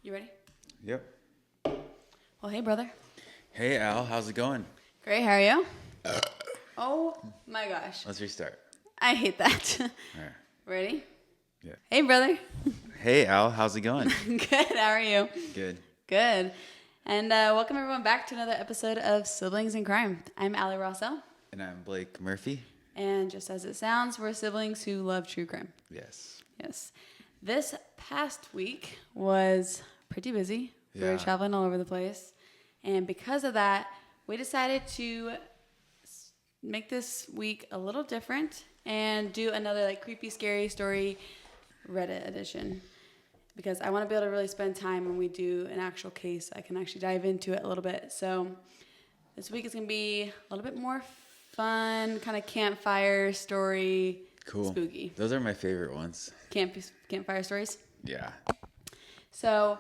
You ready? Yep. Well, hey, brother. Hey, Al. How's it going? Great. How are you? Oh, my gosh. Let's restart. I hate that. All right. Ready? Yeah. Hey, brother. Hey, Al. How's it going? Good. How are you? Good. Good. And welcome, everyone, back to another episode of Siblings in Crime. I'm Allie Rossell. And I'm Blake Murphy. And just as it sounds, we're siblings who love true crime. Yes. Yes. This past week was pretty busy. We were traveling all over the place. And because of that, we decided to make this week a little different and do another creepy, scary story Reddit edition. Because I want to be able to really spend time when we do an actual case. I can actually dive into it a little bit. So this week is going to be a little bit more fun, kind of campfire story. Cool. Spooky. Those are my favorite ones. Campfire stories. Yeah. So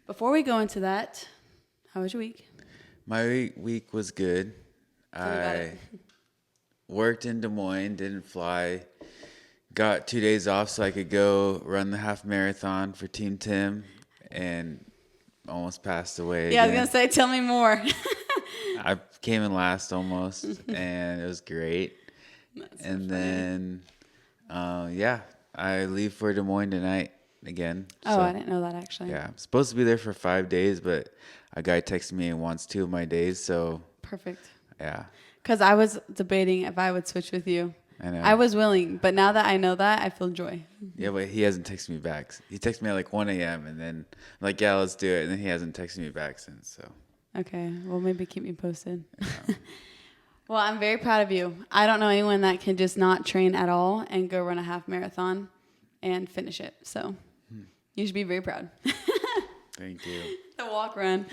before we go into that, how was your week? My week was good. I worked in Des Moines, didn't fly. Got 2 days off so I could go run the half marathon for Team Tim and almost passed away. Yeah, again. I was going to say, tell me more. I came in last almost, and it was great. That's And so funny. then, I leave for Des Moines tonight again. Oh, So, I didn't know that actually. yeah, I'm supposed to be there for 5 days, but a guy texted me and wants 2 of my days. So, Perfect. yeah, Because I was debating if I would switch with you. I know. I was willing, but now that I know that, I feel joy. Yeah, but he hasn't texted me back. He texted me at 1 a.m. and then I'm like, yeah, let's do it. And then he hasn't texted me back since. So, Okay, well, maybe keep me posted. Well, I'm very proud of you. I don't know anyone that can just not train at all and go run a half marathon and finish it. So you should be very proud. thank you. The walk run.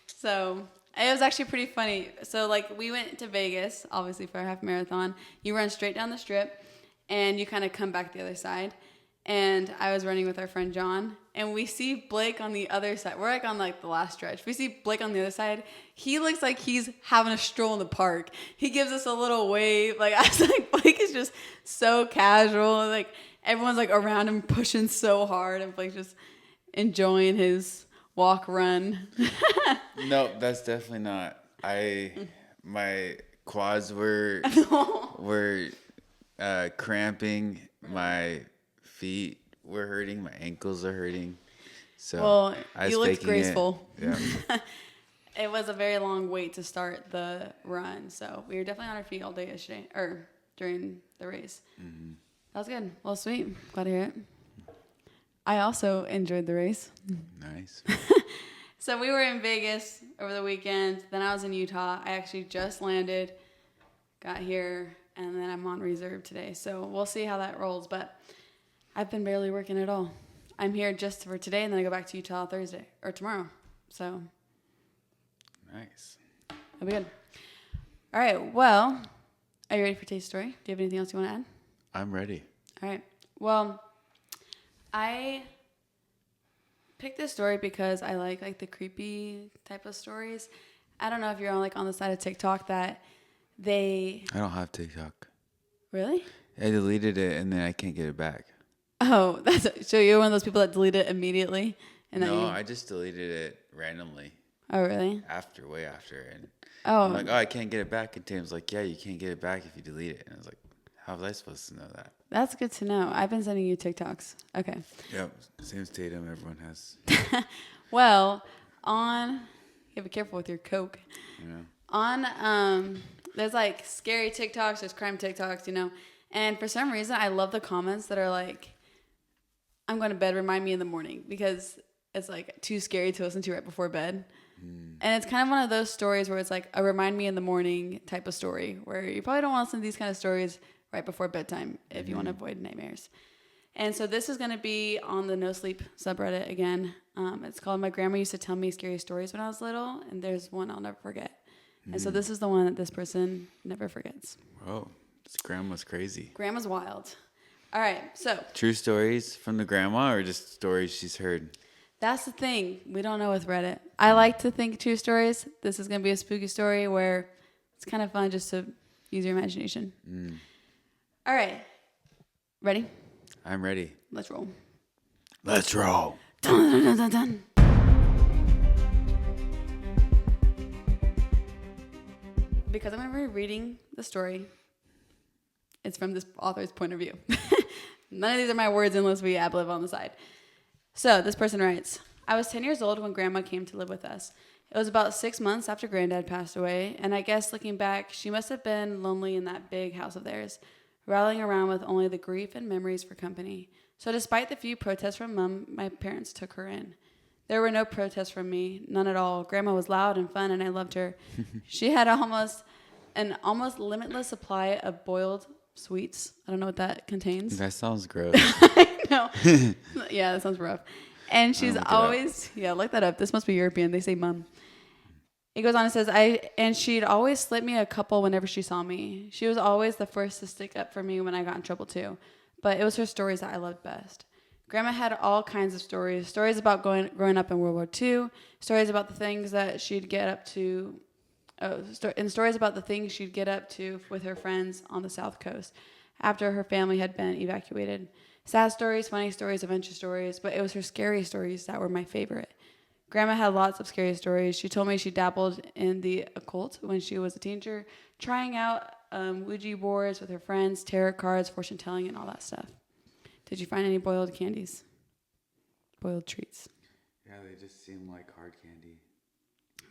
So it was actually pretty funny. So we went to Vegas, obviously for a half marathon. You run straight down the strip and you kind of come back the other side. And I was running with our friend John, and we see Blake on the other side. We're on the last stretch. We see Blake on the other side. He looks like he's having a stroll in the park. He gives us a little wave. I was like, Blake is just so casual. Everyone's around him pushing so hard, and Blake's just enjoying his walk run. No, that's definitely not. My quads were cramping. My feet were hurting. My ankles are hurting. So Well, I was you looked faking graceful. It. Yeah. It was a very long wait to start the run, so we were definitely on our feet all day yesterday, or during the race. Mm-hmm. That was good. Well, sweet. Glad to hear it. I also enjoyed the race. Nice. So we were in Vegas over the weekend. Then I was in Utah. I actually just landed, got here, and then I'm on reserve today. So we'll see how that rolls, but I've been barely working at all. I'm here just for today, and then I go back to Utah Thursday, or tomorrow. So Nice. that'll be good. All right. Well, are you ready for today's story? Do you have anything else you want to add? I'm ready. All right. Well, I picked this story because I like the creepy type of stories. I don't know if you're on the side of TikTok that they... I don't have TikTok. Really? I deleted it and then I can't get it back. Oh, so you're one of those people that delete it immediately? No, I just deleted it randomly. Oh, really? Way after. And Oh. I'm like, I can't get it back. And Tim's like, yeah, you can't get it back if you delete it. And I was like, how was I supposed to know that? That's good to know. I've been sending you TikToks. Okay. Yep. Same Tatum everyone has. Well, you gotta be careful with your Coke. Yeah. There's scary TikToks, there's crime TikToks, and for some reason I love the comments that are I'm going to bed, remind me in the morning, because it's too scary to listen to right before bed. And it's kind of one of those stories where it's a remind me in the morning type of story where you probably don't want to listen to these kind of stories right before bedtime if you want to avoid nightmares. And so this is going to be on the NoSleep subreddit again. It's called My Grandma Used to Tell Me Scary Stories When I Was Little, and there's one I'll never forget. And so this is the one that this person never forgets. Whoa. This grandma's crazy. Grandma's wild. All right, so. True stories from the grandma or just stories she's heard? That's the thing. We don't know with Reddit. I like to think true stories. This is going to be a spooky story where it's kind of fun just to use your imagination. All right. Ready? I'm ready. Let's roll. Let's roll. Dun, dun, dun, dun, dun. because I'm going to be reading the story, it's from this author's point of view. None of these are my words unless we ad-lib on the side. So this person writes, I was 10 years old when Grandma came to live with us. It was about 6 months after Granddad passed away, and I guess looking back, she must have been lonely in that big house of theirs, rattling around with only the grief and memories for company. So despite the few protests from Mom, my parents took her in. There were no protests from me, none at all. Grandma was loud and fun, and I loved her. She had an almost limitless supply of boiled sweets. I don't know what that contains. That sounds gross. I know. Yeah, that sounds rough. And she's always, look that up. This must be European. They say mum. It goes on and says, and she'd always slip me a couple whenever she saw me. She was always the first to stick up for me when I got in trouble too. But it was her stories that I loved best. Grandma had all kinds of stories. Stories about growing up in World War II. Stories about the things that she'd get up to. And stories about the things she'd get up to with her friends on the South Coast after her family had been evacuated. Sad stories, funny stories, adventure stories, but it was her scary stories that were my favorite. Grandma had lots of scary stories. She told me she dabbled in the occult when she was a teenager, trying out Ouija boards with her friends, tarot cards, fortune telling, and all that stuff. Did you find any boiled candies? Boiled treats? Yeah, they just seem like hard candy.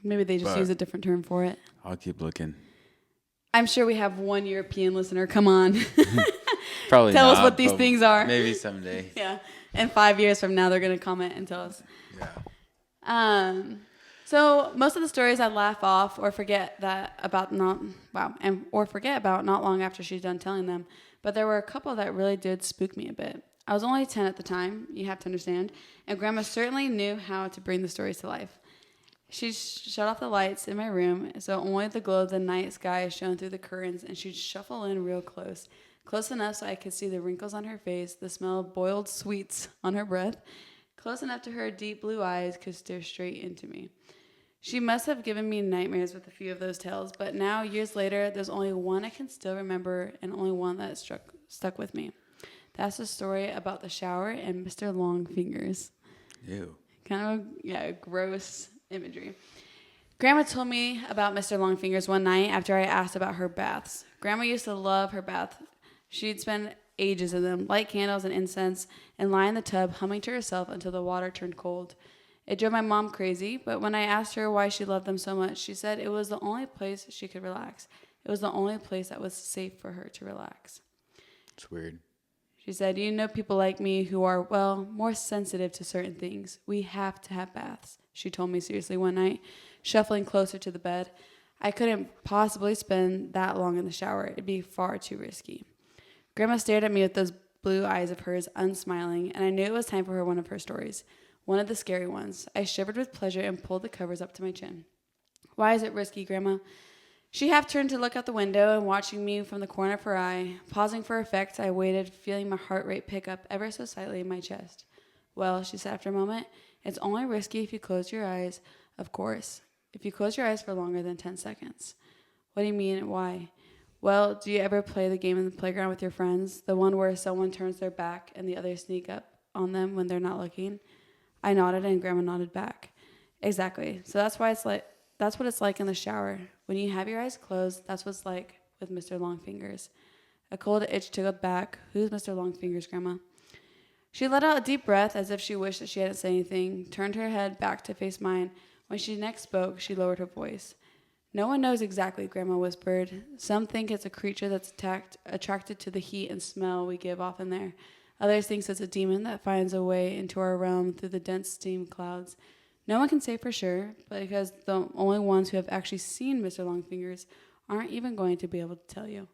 Maybe they just use a different term for it. I'll keep looking. I'm sure we have one European listener. Come on. Probably tell not, us what these things are. Maybe someday. Yeah. And 5 years from now, they're going to comment and tell us. Yeah. So most of the stories I laugh off or forget about not long after she's done telling them. But there were a couple that really did spook me a bit. I was only 10 at the time, you have to understand, and Grandma certainly knew how to bring the stories to life. She'd shut off the lights in my room, so only the glow of the night sky shone through the curtains, and she'd shuffle in real close enough so I could see the wrinkles on her face, the smell of boiled sweets on her breath, close enough to her deep blue eyes could stare straight into me. She must have given me nightmares with a few of those tales, but now, years later, there's only one I can still remember and only one that stuck with me. That's the story about the shower and Mr. Longfingers. Ew. Kind of, gross imagery. Grandma told me about Mr. Longfingers one night after I asked about her baths. Grandma used to love her bath. She'd spend ages in them, light candles and incense, and lie in the tub humming to herself until the water turned cold. It drove my mom crazy, but when I asked her why she loved them so much, she said it was the only place she could relax. It was the only place that was safe for her to relax. It's weird. She said, you know people like me who are, more sensitive to certain things. We have to have baths, she told me seriously one night, shuffling closer to the bed. I couldn't possibly spend that long in the shower. It'd be far too risky. Grandma stared at me with those blue eyes of hers, unsmiling, and I knew it was time for her one of her stories. One of the scary ones. I shivered with pleasure and pulled the covers up to my chin. Why is it risky, Grandma? She half turned to look out the window and watching me from the corner of her eye. Pausing for effect, I waited, feeling my heart rate pick up ever so slightly in my chest. Well, she said after a moment, it's only risky if you close your eyes, of course. If you close your eyes for longer than 10 seconds. What do you mean and why? Well, do you ever play the game in the playground with your friends? The one where someone turns their back and the others sneak up on them when they're not looking? I nodded and Grandma nodded back. Exactly. So that's what it's like in the shower. When you have your eyes closed, that's what it's like with Mr. Longfingers. A cold itch tickled back. Who's Mr. Longfingers, Grandma? She let out a deep breath as if she wished that she hadn't said anything, turned her head back to face mine. When she next spoke, she lowered her voice. No one knows exactly, Grandma whispered. Some think it's a creature that's attracted to the heat and smell we give off in there. Others think it's a demon that finds a way into our realm through the dense steam clouds. No one can say for sure, but because the only ones who have actually seen Mr. Longfingers aren't even going to be able to tell you.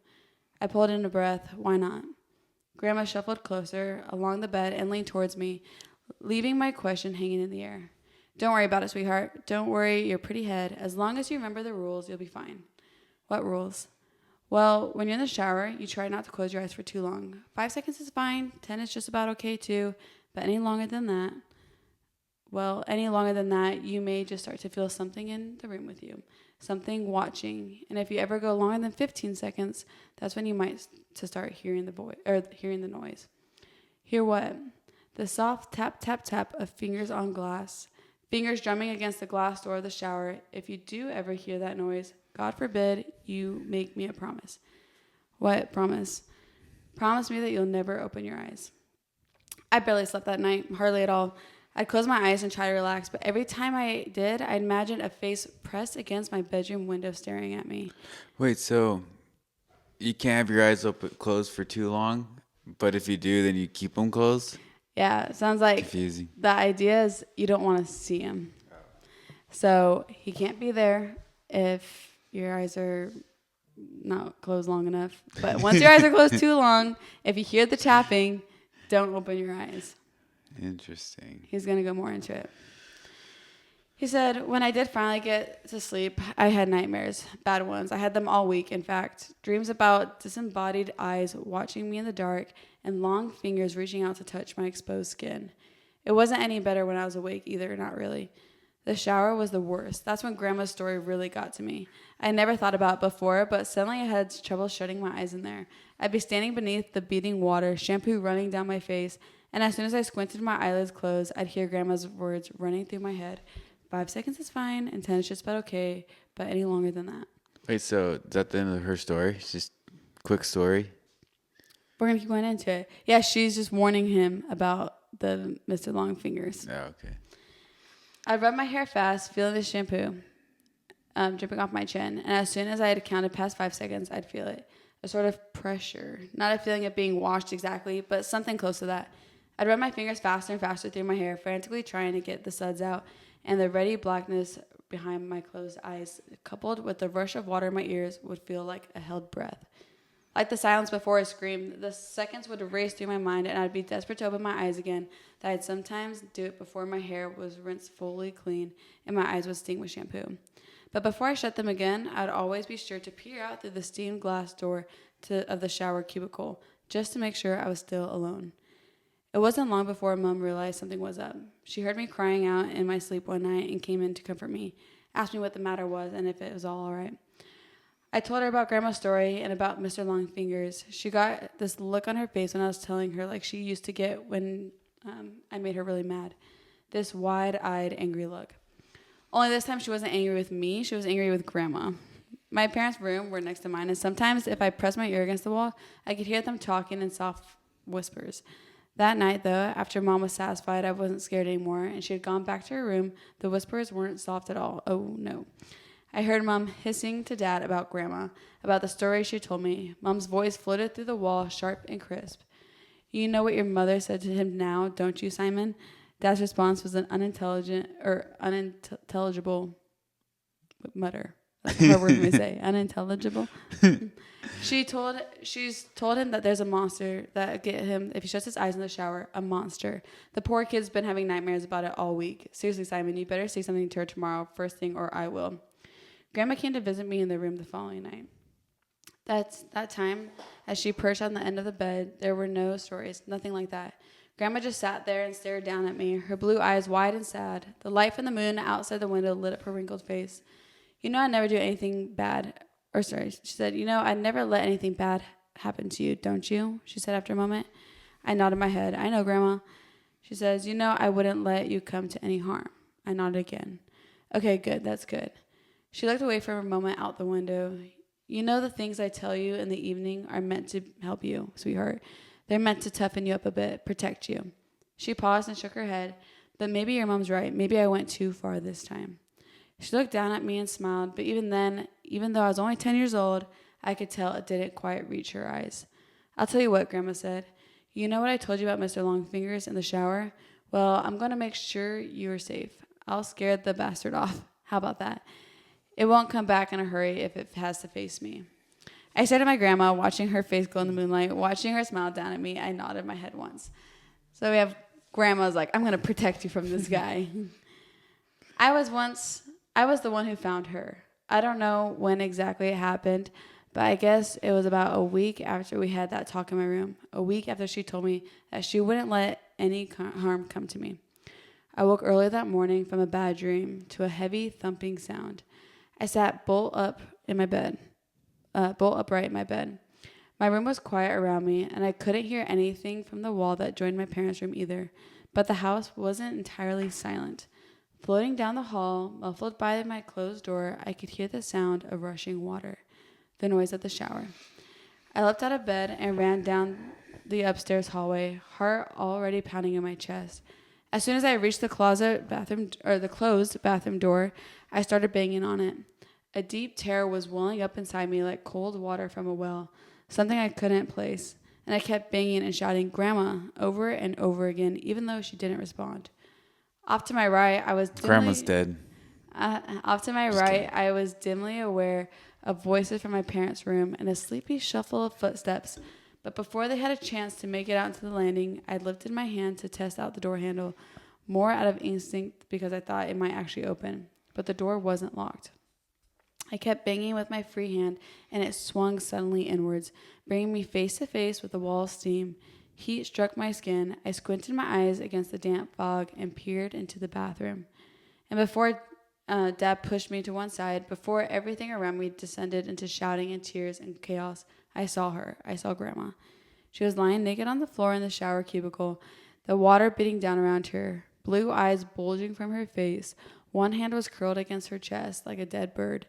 I pulled in a breath. Why not? Grandma shuffled closer along the bed and leaned towards me, leaving my question hanging in the air. Don't worry about it, sweetheart. Don't worry your pretty head. As long as you remember the rules, you'll be fine. What rules? Well, when you're in the shower, you try not to close your eyes for too long. 5 seconds is fine. 10 is just about okay too. But any longer than that, you may just start to feel something in the room with you. Something watching. And if you ever go longer than 15 seconds, that's when you might to start hearing the noise. Hear what? The soft tap, tap, tap of fingers on glass. Fingers drumming against the glass door of the shower. If you do ever hear that noise, God forbid you make me a promise. What promise? Promise me that you'll never open your eyes. I barely slept that night, hardly at all. I'd close my eyes and try to relax, but every time I did, I'd imagine a face pressed against my bedroom window staring at me. Wait, so you can't have your eyes open closed for too long, but if you do, then you keep them closed? Yeah, it sounds like Confusing. the idea is you don't want to see him. So he can't be there if your eyes are not closed long enough. But once your eyes are closed too long, if you hear the tapping, don't open your eyes. Interesting. He's going to go more into it. He said, when I did finally get to sleep, I had nightmares, bad ones. I had them all week, in fact. Dreams about disembodied eyes watching me in the dark and long fingers reaching out to touch my exposed skin. It wasn't any better when I was awake either, not really. The shower was the worst. That's when Grandma's story really got to me. I never thought about it before, but suddenly I had trouble shutting my eyes in there. I'd be standing beneath the beating water, shampoo running down my face, and as soon as I squinted my eyelids closed, I'd hear Grandma's words running through my head. 5 seconds is fine, and 10 is just about okay, but any longer than that. Wait, so is that the end of her story? It's just quick story? We're going to keep going into it. Yeah, she's just warning him about the Mr. Long Fingers. Oh, okay. I'd rub my hair fast, feeling the shampoo dripping off my chin, and as soon as I had counted past 5 seconds, I'd feel it. A sort of pressure. Not a feeling of being washed exactly, but something close to that. I'd run my fingers faster and faster through my hair, frantically trying to get the suds out, and the ready blackness behind my closed eyes, coupled with the rush of water in my ears, would feel like a held breath. Like the silence before a scream, the seconds would race through my mind, and I'd be desperate to open my eyes again. That I'd sometimes do it before my hair was rinsed fully clean, and my eyes would sting with shampoo. But before I shut them again, I'd always be sure to peer out through the stained glass door of the shower cubicle, just to make sure I was still alone. It wasn't long before Mom realized something was up. She heard me crying out in my sleep one night and came in to comfort me, asked me what the matter was and if it was all right. I told her about Grandma's story and about Mr. Longfingers. She got this look on her face when I was telling her, like she used to get when I made her really mad. This wide-eyed, angry look. Only this time she wasn't angry with me, she was angry with Grandma. My parents' room were next to mine, and sometimes if I pressed my ear against the wall, I could hear them talking in soft whispers. That night, though, after Mom was satisfied I wasn't scared anymore and she had gone back to her room, the whispers weren't soft at all. Oh, no. I heard Mom hissing to Dad about Grandma, about the story she told me. Mom's voice floated through the wall, sharp and crisp. You know what your mother said to him now, don't you, Simon? Dad's response was an unintelligible mutter. That's a hard word for me to say. Unintelligible. She's told him that there's a monster that get him if he shuts his eyes in the shower. A monster. The poor kid's been having nightmares about it all week. Seriously, Simon, you better say something to her tomorrow, first thing, or I will. Grandma came to visit me in the room the following night. That time, as she perched on the end of the bed, there were no stories, nothing like that. Grandma just sat there and stared down at me, her blue eyes wide and sad. The light from the moon outside the window lit up her wrinkled face. You know I'd never do anything bad. She said, you know, I'd never let anything bad happen to you, don't you? She said after a moment. I nodded my head. I know, Grandma. She says, you know I wouldn't let you come to any harm. I nodded again. Okay, good, that's good. She looked away for a moment out the window. You know the things I tell you in the evening are meant to help you, sweetheart. They're meant to toughen you up a bit, protect you. She paused and shook her head. But maybe your mom's right. Maybe I went too far this time. She looked down at me and smiled, but even then, even though I was only 10 years old, I could tell it didn't quite reach her eyes. I'll tell you what, Grandma said. You know what I told you about Mr. Longfingers in the shower? Well, I'm going to make sure you're safe. I'll scare the bastard off. How about that? It won't come back in a hurry if it has to face me. I stared at my grandma, watching her face glow in the moonlight, watching her smile down at me. I nodded my head once. So we have Grandma's like, I'm going to protect you from this guy. I was the one who found her. I don't know when exactly it happened, but I guess it was about a week after we had that talk in my room. A week after she told me that she wouldn't let any harm come to me. I woke early that morning from a bad dream to a heavy thumping sound. I sat bolt upright in my bed. My room was quiet around me, and I couldn't hear anything from the wall that joined my parents' room either. But the house wasn't entirely silent. Floating down the hall, muffled by my closed door, I could hear the sound of rushing water, the noise of the shower. I leapt out of bed and ran down the upstairs hallway, heart already pounding in my chest. As soon as I reached the closed bathroom door, I started banging on it. A deep terror was welling up inside me like cold water from a well, something I couldn't place, and I kept banging and shouting, "Grandma," over and over again, even though she didn't respond. Off to my right, I was Grandma's dead. I was dimly aware of voices from my parents' room and a sleepy shuffle of footsteps. But before they had a chance to make it out to the landing, I lifted my hand to test out the door handle, more out of instinct because I thought it might actually open. But the door wasn't locked. I kept banging with my free hand, and it swung suddenly inwards, bringing me face to face with a wall of steam. Heat struck my skin. I squinted my eyes against the damp fog and peered into the bathroom. And before Dad pushed me to one side, before everything around me descended into shouting and tears and chaos, I saw her. I saw Grandma. She was lying naked on the floor in the shower cubicle, the water beating down around her, blue eyes bulging from her face. One hand was curled against her chest like a dead bird,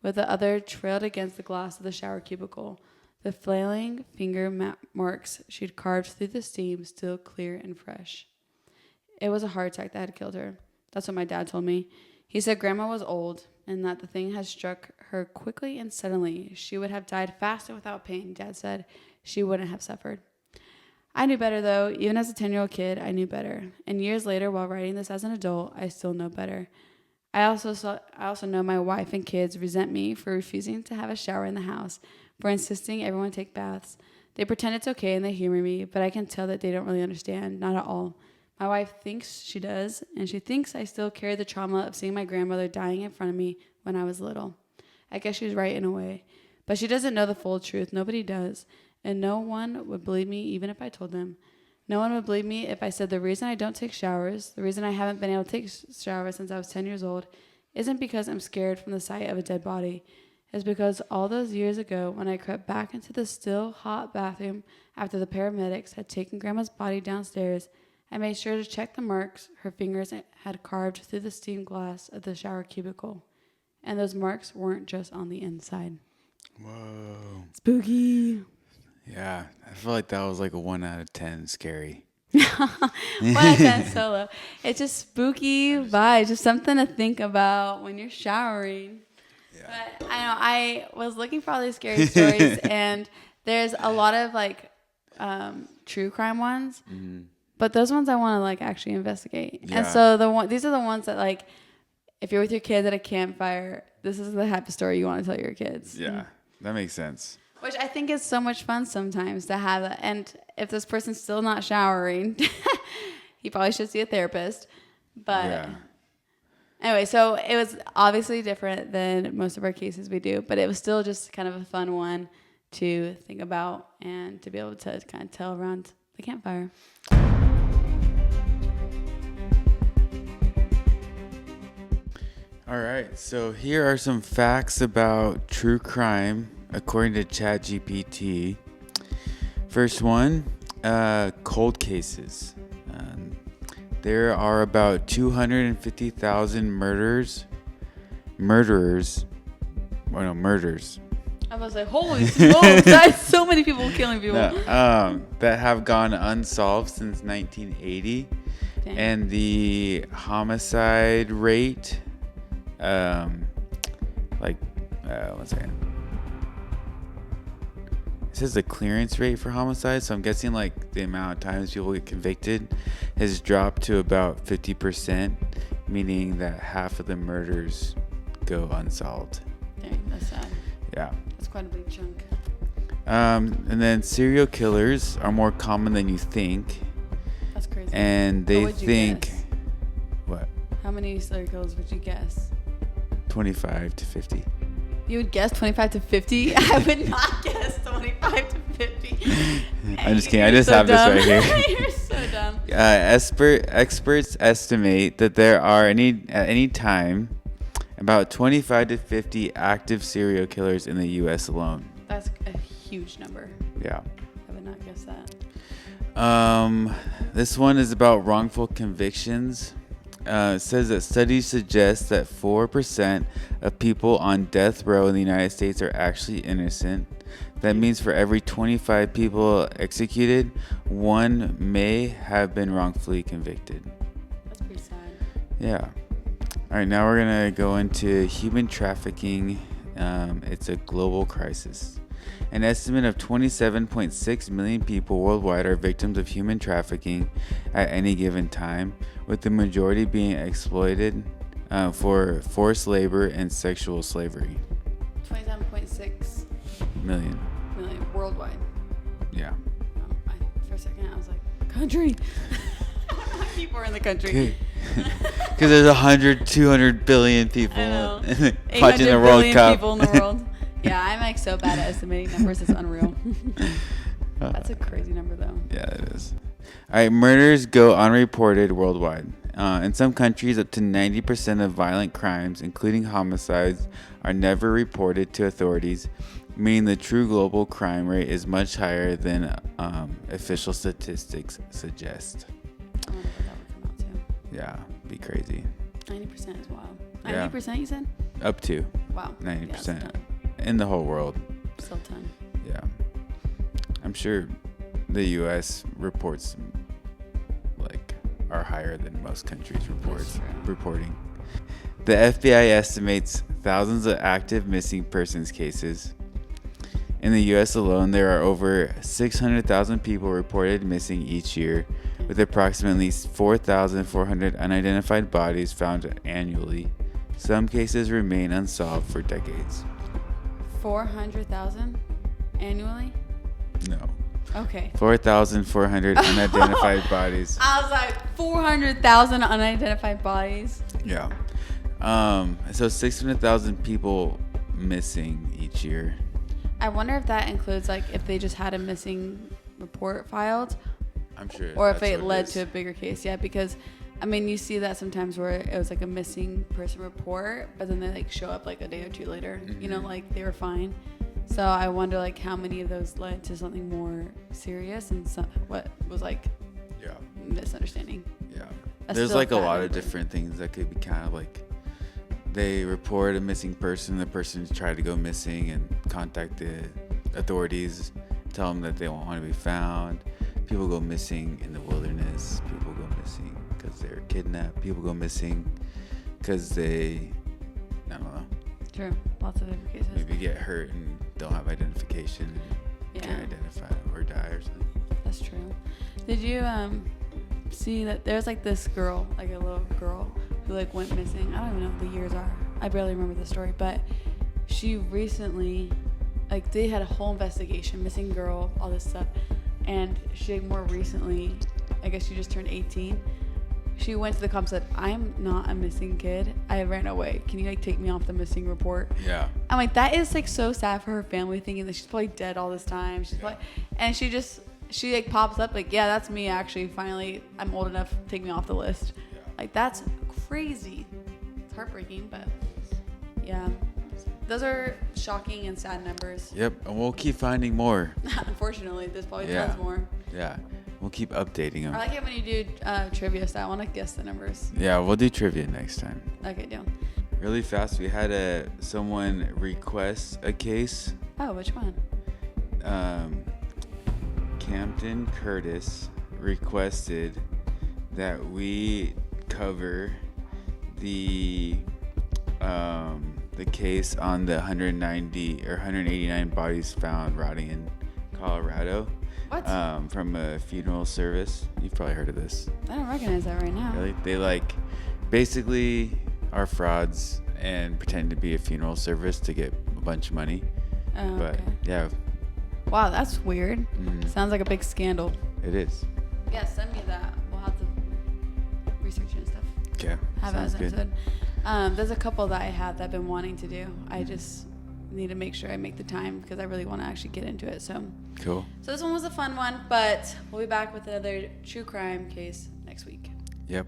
with the other trailed against the glass of the shower cubicle. The flailing finger marks she'd carved through the steam still clear and fresh. It was a heart attack that had killed her. That's what my dad told me. He said Grandma was old and that the thing had struck her quickly and suddenly. She would have died fast and without pain, Dad said. She wouldn't have suffered. I knew better, though. Even as a 10-year-old kid, I knew better. And years later, while writing this as an adult, I still know better. I also know my wife and kids resent me for refusing to have a shower in the house, for insisting everyone take baths. They pretend it's okay and they humor me, but I can tell that they don't really understand, not at all. My wife thinks she does, and she thinks I still carry the trauma of seeing my grandmother dying in front of me when I was little. I guess she's right in a way. But she doesn't know the full truth. Nobody does. And no one would believe me even if I told them. No one would believe me if I said the reason I don't take showers, the reason I haven't been able to take showers since I was 10 years old, isn't because I'm scared from the sight of a dead body. It's because all those years ago, when I crept back into the still hot bathroom after the paramedics had taken Grandma's body downstairs, I made sure to check the marks her fingers had carved through the steam glass of the shower cubicle. And those marks weren't just on the inside. Whoa. Spooky. Yeah, I feel like that was like a 1 out of 10 scary. 1 out of 10 solo. It's just spooky vibes, just something to think about when you're showering. Yeah. But I was looking for all these scary stories, and there's a lot of like true crime ones. Mm-hmm. But those ones I want to like actually investigate. Yeah. And so these are the ones that like, if you're with your kids at a campfire, this is the type of story you want to tell your kids. Yeah, that makes sense. Which I think is so much fun sometimes to have that. And if this person's still not showering, he probably should see a therapist. But anyway, so it was obviously different than most of our cases we do, but it was still just kind of a fun one to think about and to be able to kind of tell around the campfire. All right, so here are some facts about true crime according to ChatGPT. First one, cold cases. There are about 250,000 murders. I was like, holy smokes, that's so many people killing people. No, that have gone unsolved since 1980. Dang. And the homicide rate, one second. It says the clearance rate for homicide, so I'm guessing like the amount of times people get convicted has dropped to about 50%, meaning that half of the murders go unsolved. Dang, that's sad. Yeah. That's quite a big chunk. And then serial killers are more common than you think. That's crazy. And they think... What? How many serial killers would you guess? 25 to 50. You would guess 25 to 50? I would not guess 25 to 50. I'm just kidding. I just have dumb. This right here. You're so dumb. Experts estimate that there are at any time about 25 to 50 active serial killers in the U.S. alone. That's a huge number. Yeah. I would not guess that. This one is about wrongful convictions. says that studies suggest that 4% of people on death row in the United States are actually innocent. That means for every 25 people executed, one may have been wrongfully convicted. That's pretty sad. Yeah. All right, now we're going to go into human trafficking. It's a global crisis. An estimate of 27.6 million people worldwide are victims of human trafficking at any given time, with the majority being exploited for forced labor and sexual slavery. 27.6 million worldwide. Yeah. For a second, I was like, country. How many people are in the country? Because there's 100, 200 billion people watching the World Cup. People in the world. Yeah, I'm like so bad at estimating numbers. It's unreal. That's a crazy number, though. Yeah, it is. All right, murders go unreported worldwide. In some countries, up to 90% of violent crimes, including homicides, are never reported to authorities, meaning the true global crime rate is much higher than official statistics suggest. I wonder what that would come out to. Yeah, be crazy. 90% is wild. 90% Yeah. you said? Up to. Wow. 90%. Yeah, in the whole world. still a ton. Yeah. I'm sure the U.S. reports are higher than most countries reporting. The FBI estimates thousands of active missing persons cases. In the U.S. alone, there are over 600,000 people reported missing each year, with approximately 4,400 unidentified bodies found annually. Some cases remain unsolved for decades. 400,000 annually? No. Okay. 4,400 unidentified bodies. I was like, 400,000 unidentified bodies? Yeah. So 600,000 people missing each year. I wonder if that includes, like, if they just had a missing report filed. I'm sure. Or if it led to a bigger case. Yeah, because, I mean, you see that sometimes where it was, like, a missing person report, but then they, like, show up, like, a day or two later. Mm-hmm. You know, like, they were fine. So I wonder, like, how many of those led to something more serious and what was, like, misunderstanding. Yeah. There's, like, a lot of different things that could be kind of, like, they report a missing person, the person tried to go missing and contact the authorities, tell them that they won't want to be found. People go missing in the wilderness. People go missing because they're kidnapped. People go missing because they, I don't know. True. Lots of different cases. Maybe get hurt and don't have identification and can't identify or die or something. That's true. Did you see that there's like this girl, like a little girl who like went missing? I don't even know what the years are. I barely remember the story, but she recently, like they had a whole investigation, missing girl, all this stuff, and she more recently, I guess she just turned 18. She went to the cops and said, I'm not a missing kid. I ran away. Can you like take me off the missing report? Yeah. I'm like, that is like so sad for her family, thinking that she's probably dead all this time. She's probably, and she like pops up like, yeah, that's me actually. Finally, I'm old enough. Take me off the list. Yeah. Like that's crazy. It's heartbreaking, but yeah, those are shocking and sad numbers. Yep, and we'll keep finding more. Unfortunately, there's probably tons more. Yeah. We'll keep updating them. I like it when you do trivia style. I want to guess the numbers. Yeah, we'll do trivia next time. Okay, deal. Really fast, we had someone request a case. Oh, which one? Campton Curtis requested that we cover the case on the 190 or 189 bodies found rotting in Colorado. What? From a funeral service. You've probably heard of this. I don't recognize that right now. Really? They like basically are frauds and pretend to be a funeral service to get a bunch of money. Oh, but okay. yeah. Wow, that's weird. Sounds like a big scandal. It is. Yeah, send me that. We'll have to research it and stuff. Okay. Have it as an episode. There's a couple that I have that I've been wanting to do. I just need to make sure I make the time because I really want to actually get into it. So cool. So this one was a fun one, but we'll be back with another true crime case next week. Yep.